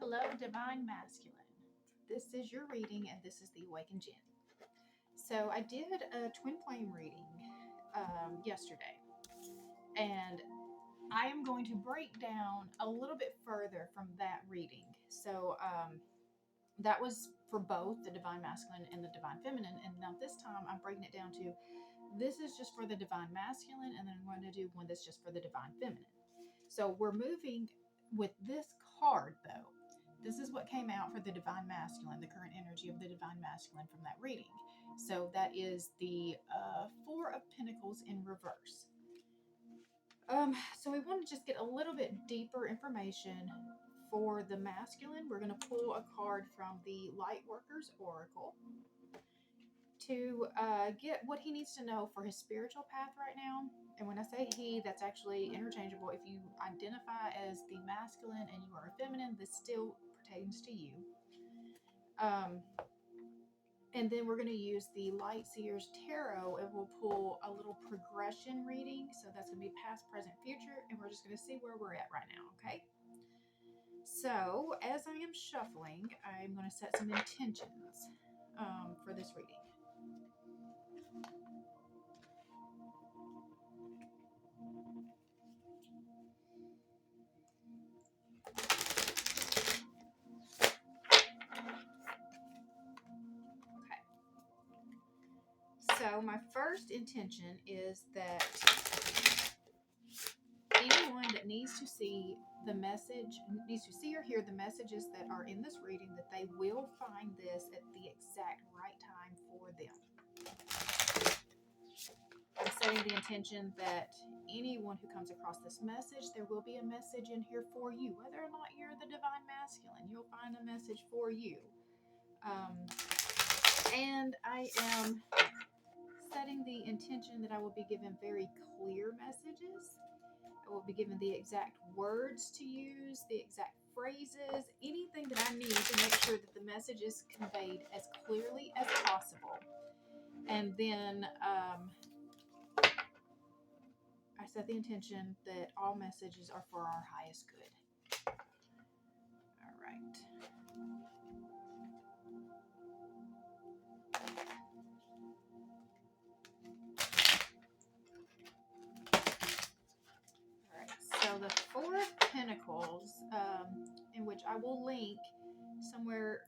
Hello, Divine Masculine. This is your reading, and this is the Awakened Jenn. So, I did a twin flame reading yesterday, and I am going to break down a little bit further from that reading. So, that was for both the Divine Masculine and the Divine Feminine, and now this time I'm breaking it down to this is just for the Divine Masculine, and then I'm going to do one that's just for the Divine Feminine. So, we're moving with this card, though. This is what came out for the Divine Masculine, the current energy of the Divine Masculine from that reading. So that is the Four of Pentacles in reverse. So we want to just get a little bit deeper information for the masculine. We're going to pull a card from the Lightworkers Oracle to get what he needs to know for his spiritual path right now. And when I say he, that's actually interchangeable. If you identify as the masculine and you are a feminine, this still pertains to you. And then we're going to use the Light Seers Tarot, and we'll pull a little progression reading. So that's going to be past, present, future, and we're just going to see where we're at right now, okay? So as I am shuffling, I'm going to set some intentions for this reading. So my first intention is that anyone that needs to see the message, needs to see or hear the messages that are in this reading, that they will find this at the exact right time for them. I'm setting the intention that anyone who comes across this message, there will be a message in here for you. Whether or not you're the Divine Masculine, you'll find a message for you. And I am setting the intention that I will be given very clear messages. I will be given the exact words to use, the exact phrases, anything that I need to make sure that the message is conveyed as clearly as possible. And then I set the intention that all messages are for our highest good. All right. So the Four of Pentacles, in which I will link somewhere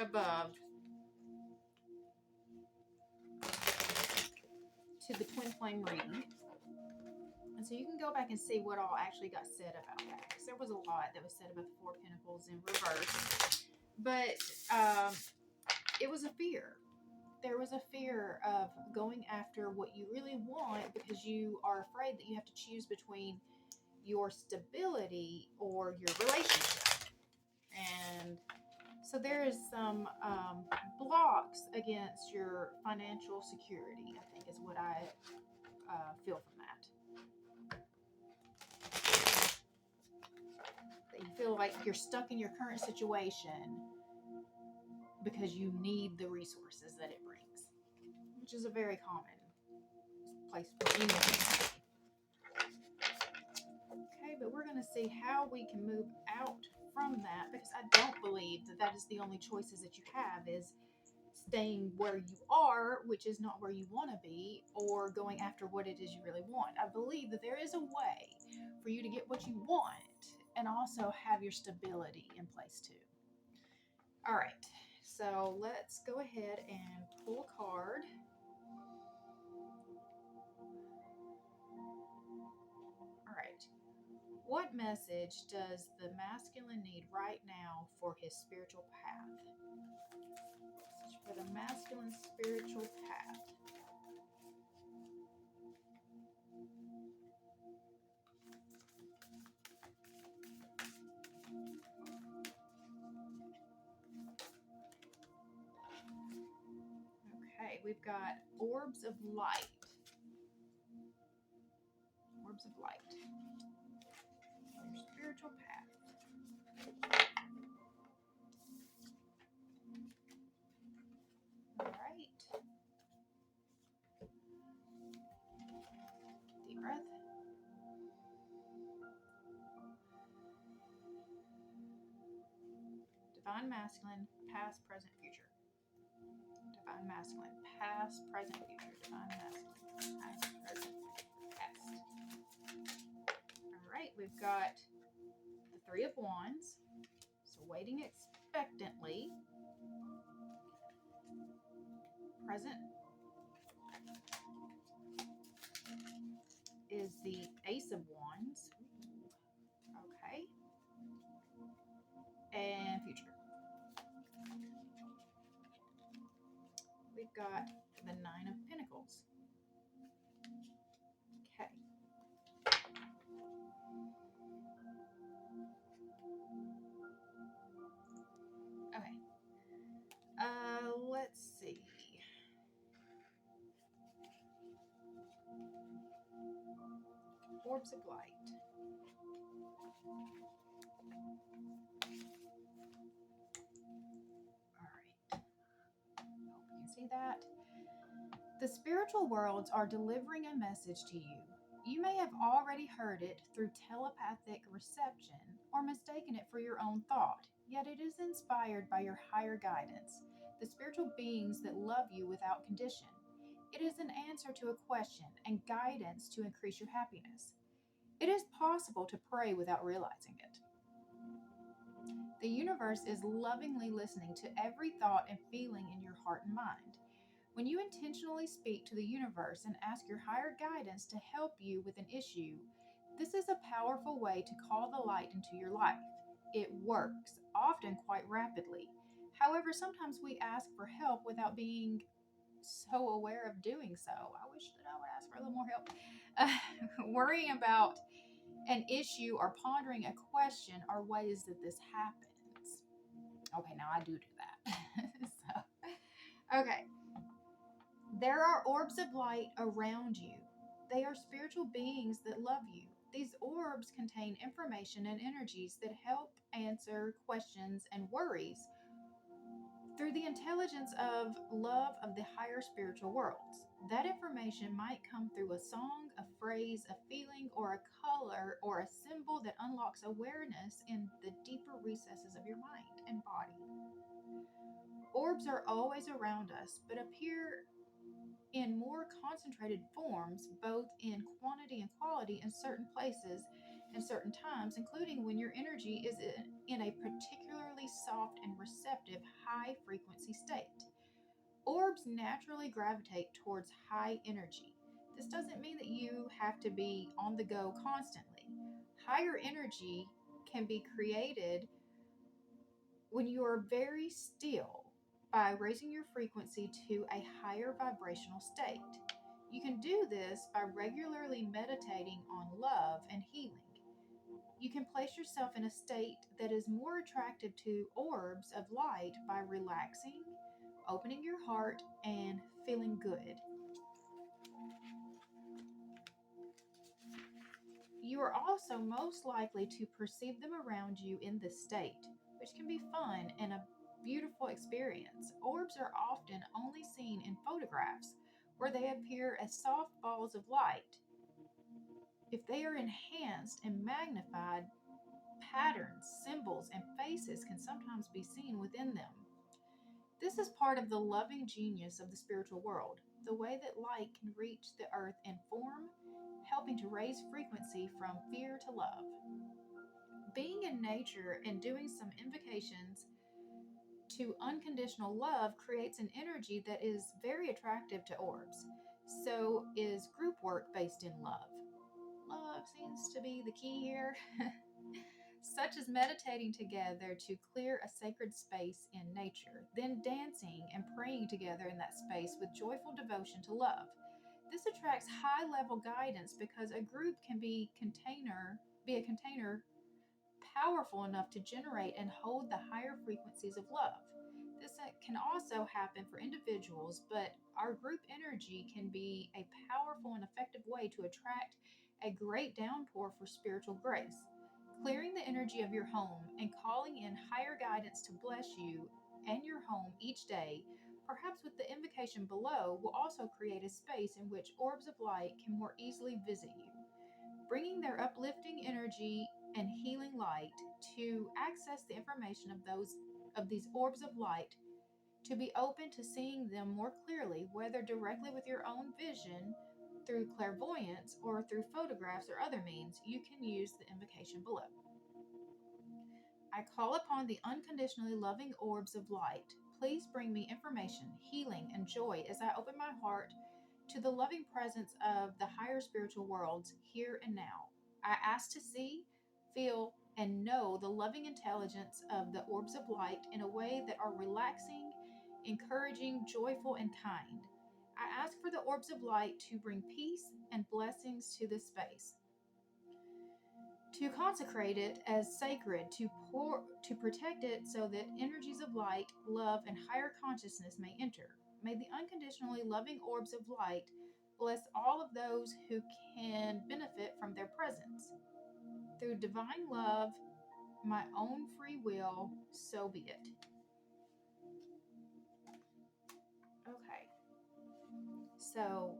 above to the twin flame reading. And so you can go back and see what all actually got said about that, because there was a lot that was said about the Four of Pentacles in reverse. But it was a fear. There was a fear of going after what you really want because you are afraid that you have to choose between your stability or your relationship. And so there is some blocks against your financial security, I think is what I feel from that. That you feel like you're stuck in your current situation because you need the resources that it brings, which is a very common place for anyone. Okay, but we're going to see how we can move out from that, because I don't believe that that is the only choices that you have, is staying where you are, which is not where you want to be, or going after what it is you really want. I believe that there is a way for you to get what you want and also have your stability in place too. All right, so let's go ahead and pull a card. All right. What message does the masculine need right now for his spiritual path? For the masculine spiritual path. Okay, we've got orbs of light. Orbs of light. Your spiritual path. All right. Deep breath. divine masculine, past, present, future. Divine masculine, past, present, future. Divine masculine, past, present, past. All right, we've got the Three of Wands. So waiting expectantly. Present is the Ace of Wands. Okay. And future. We've got the Nine of Pentacles. Okay. Okay. Let's see. Orbs of light. All right. Hope you can see that. The spiritual worlds are delivering a message to you. You may have already heard it through telepathic reception or mistaken it for your own thought, yet it is inspired by your higher guidance, the spiritual beings that love you without condition. It is an answer to a question and guidance to increase your happiness. It is possible to pray without realizing it. The universe is lovingly listening to every thought and feeling in your heart and mind. When you intentionally speak to the universe and ask your higher guidance to help you with an issue, this is a powerful way to call the light into your life. It works, often quite rapidly. However, sometimes we ask for help without being so aware of doing so. I wish that I would ask for a little more help. Worrying about an issue or pondering a question are ways that this happens. Okay, now I do that. Okay. There are orbs of light around you. They are spiritual beings that love you. These orbs contain information and energies that help answer questions and worries through the intelligence of love of the higher spiritual worlds. That information might come through a song, a phrase, a feeling, or a color, or a symbol that unlocks awareness in the deeper recesses of your mind and body. Orbs are always around us, but appear in more concentrated forms, both in quantity and quality, in certain places and certain times, including when your energy is in a particularly soft and receptive high frequency state. Orbs naturally gravitate towards high energy. This doesn't mean that you have to be on the go constantly. Higher energy can be created when you are very still by raising your frequency to a higher vibrational state. You can do this by regularly meditating on love and healing. You can place yourself in a state that is more attractive to orbs of light by relaxing, opening your heart, and feeling good. You are also most likely to perceive them around you in this state, which can be fun and a beautiful experience. Orbs are often only seen in photographs, where they appear as soft balls of light. If they are enhanced and magnified, patterns, symbols, and faces can sometimes be seen within them. This is part of the loving genius of the spiritual world, the way that light can reach the earth in form, helping to raise frequency from fear to love. Being in nature and doing some invocations to unconditional love creates an energy that is very attractive to orbs. So is group work based in love. Love seems to be the key here. Such as meditating together to clear a sacred space in nature, then dancing and praying together in that space with joyful devotion to love. This attracts high-level guidance because a group can be a container powerful enough to generate and hold the higher frequencies of love. This can also happen for individuals, but our group energy can be a powerful and effective way to attract a great downpour for spiritual grace. Clearing the energy of your home and calling in higher guidance to bless you and your home each day, perhaps with the invocation below, will also create a space in which orbs of light can more easily visit you, bringing their uplifting energy and healing light to access the information of those of these orbs of light, to be open to seeing them more clearly, whether directly with your own vision, through clairvoyance, or through photographs or other means. You can use the invocation below. I call upon the unconditionally loving orbs of light. Please bring me information, healing, and joy as I open my heart to the loving presence of the higher spiritual worlds here and now. I ask to see, feel, and know the loving intelligence of the orbs of light in a way that are relaxing, encouraging, joyful, and kind. I ask for the orbs of light to bring peace and blessings to this space, to consecrate it as sacred, to protect it so that energies of light, love, and higher consciousness may enter. May the unconditionally loving orbs of light bless all of those who can benefit from their presence. Through divine love, my own free will, so be it. Okay. So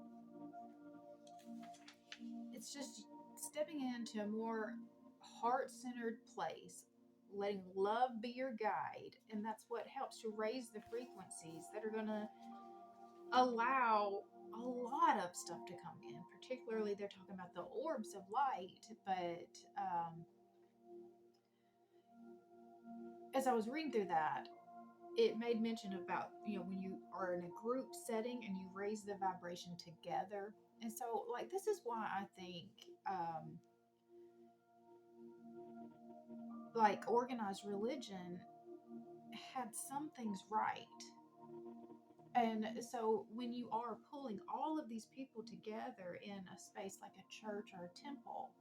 it's just stepping into a more heart-centered place, letting love be your guide, and that's what helps to raise the frequencies that are going to allow a lot of stuff to come in. Particularly, they're talking about the orbs of light, but as I was reading through that, it made mention about, when you are in a group setting and you raise the vibration together. And so, like, this is why I think like organized religion had some things right. And so when you are pulling all of these people together in a space like a church or a temple,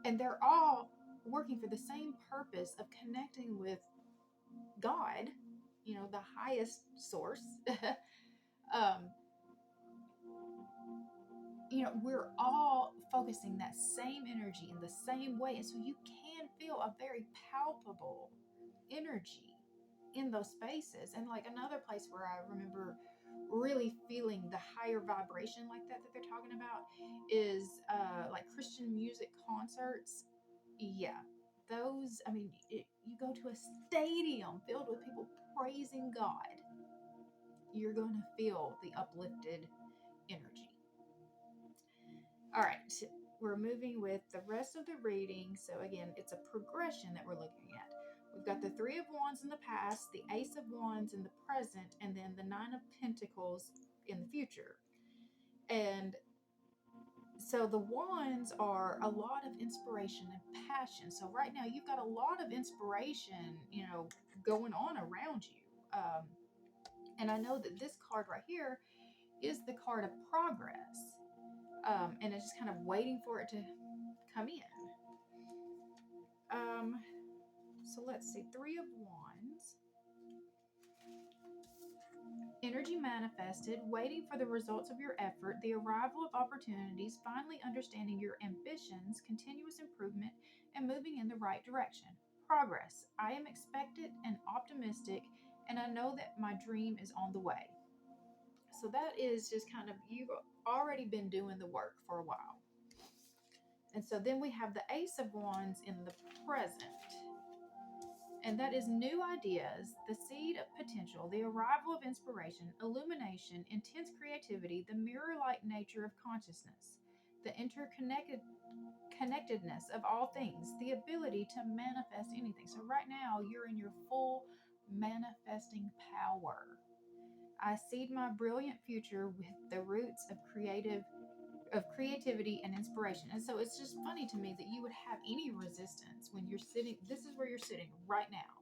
and they're all working for the same purpose of connecting with God, the highest source, we're all focusing that same energy in the same way. And so you can feel a very palpable energy in those spaces. And like another place where I remember really feeling the higher vibration like that they're talking about is like Christian music concerts. Yeah, those, you go to a stadium filled with people praising God, you're going to feel the uplifted energy. All right, we're moving with the rest of the reading. So again, it's a progression that we're looking at. We've got the Three of Wands in the past, the Ace of Wands in the present, and then the Nine of Pentacles in the future. And so the wands are a lot of inspiration and passion. So right now you've got a lot of inspiration, going on around you. And I know that this card right here is the card of progress. And it's just kind of waiting for it to come in. So let's see, Three of Wands. Energy manifested, waiting for the results of your effort, the arrival of opportunities, finally understanding your ambitions, continuous improvement, and moving in the right direction. Progress. I am expectant and optimistic, and I know that my dream is on the way. So that is just kind of, you've already been doing the work for a while. And so then we have the Ace of Wands in the present. And that is new ideas, the seed of potential, the arrival of inspiration, illumination, intense creativity, the mirror-like nature of consciousness, the connectedness of all things, the ability to manifest anything. So right now, you're in your full manifesting power. I seed my brilliant future with the roots of creativity and inspiration. And so it's just funny to me that you would have any resistance when you're sitting. This is where you're sitting right now.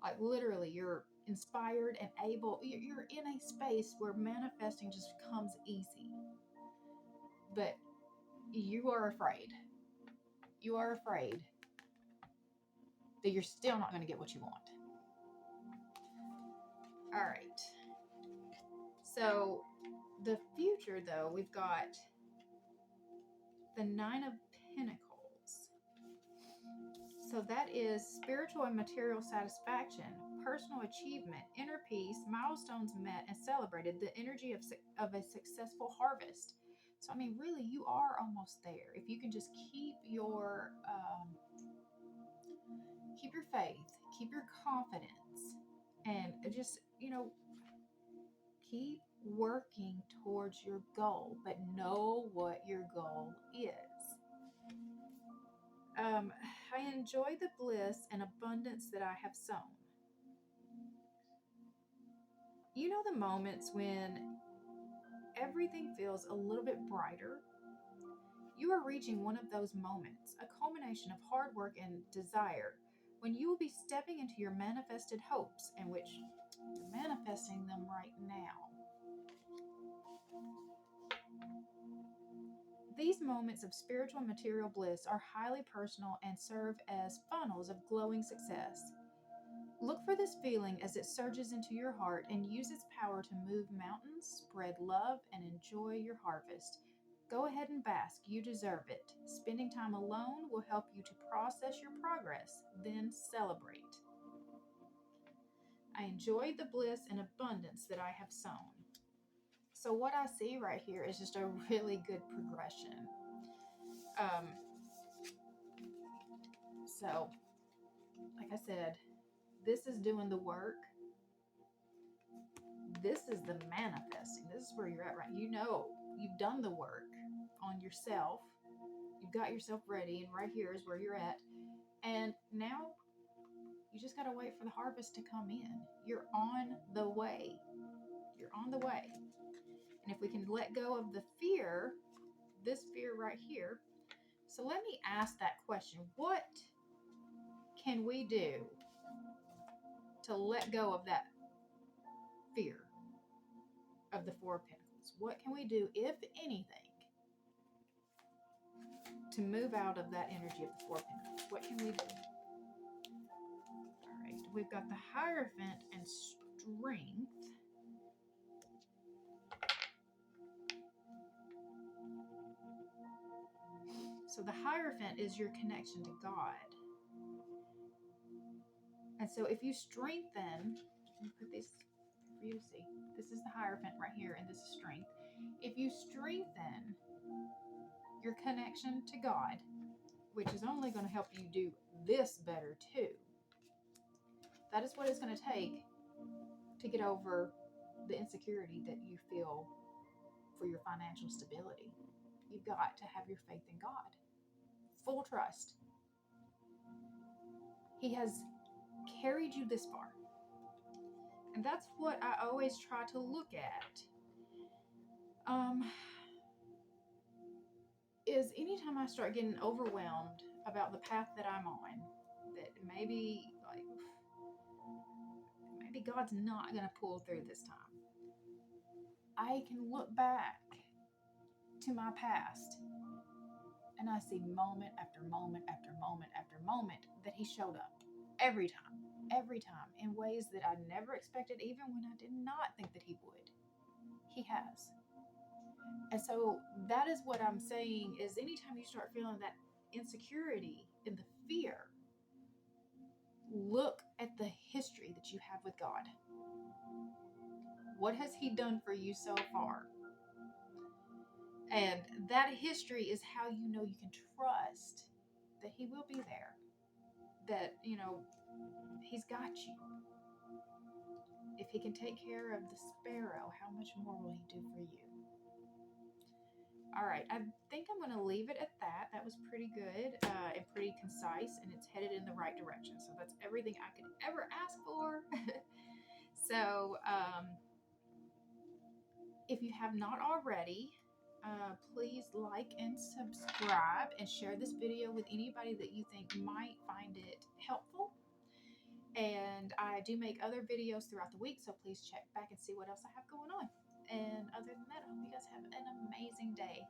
Like literally, you're inspired and able. You're in a space where manifesting just comes easy. But you are afraid. You are afraid that you're still not going to get what you want. All right. So the future, though, we've got the Nine of Pentacles. So that is spiritual and material satisfaction, personal achievement, inner peace, milestones met and celebrated, the energy of a successful harvest. So, really, you are almost there. If you can just keep your faith, keep your confidence, and just, keep working towards your goal, but know what your goal is. I enjoy the bliss and abundance that I have sown. You know the moments when everything feels a little bit brighter? You are reaching one of those moments, a culmination of hard work and desire, when you will be stepping into your manifested hopes, in which you're manifesting them right now. These moments of spiritual and material bliss are highly personal and serve as funnels of glowing success. Look for this feeling as it surges into your heart and use its power to move mountains, spread love, and enjoy your harvest. Go ahead and bask. You deserve it. Spending time alone will help you to process your progress, then celebrate. I enjoy the bliss and abundance that I have sown. So what I see right here is just a really good progression. Um, so, like I said, this is doing the work. This is the manifesting. This is where you're at, right? You've done the work on yourself. You've got yourself ready, and right here is where you're at. And now you just got to wait for the harvest to come in. You're on the way. You're on the way. And if we can let go of the fear, this fear right here. So let me ask that question. What can we do to let go of that fear of the Four of Pentacles? What can we do, if anything, to move out of that energy of the Four of Pentacles? What can we do? All right, we've got the Hierophant and Strength. So the Hierophant is your connection to God. And so if you strengthen, let me put this for you to see. This is the Hierophant right here, and this is Strength. If you strengthen your connection to God, which is only going to help you do this better too, that is what it's going to take to get over the insecurity that you feel for your financial stability. You've got to have your faith in God. Full trust. He has carried you this far. And that's what I always try to look at. Is anytime I start getting overwhelmed about the path that I'm on, that maybe God's not going to pull through this time, I can look back to my past and I see moment after moment after moment after moment that he showed up every time in ways that I never expected, even when I did not think that he would. He has. And so that is what I'm saying, is anytime you start feeling that insecurity and the fear, look at the history that you have with God. What has he done for you so far? And that history is how you know you can trust that he will be there. That, he's got you. If he can take care of the sparrow, how much more will he do for you? All right, I think I'm going to leave it at that. That was pretty good and pretty concise, and it's headed in the right direction. So that's everything I could ever ask for. So if you have not already, please like and subscribe and share this video with anybody that you think might find it helpful. And I do make other videos throughout the week, so please check back and see what else I have going on. And other than that, I hope you guys have an amazing day.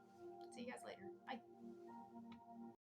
See you guys later. Bye.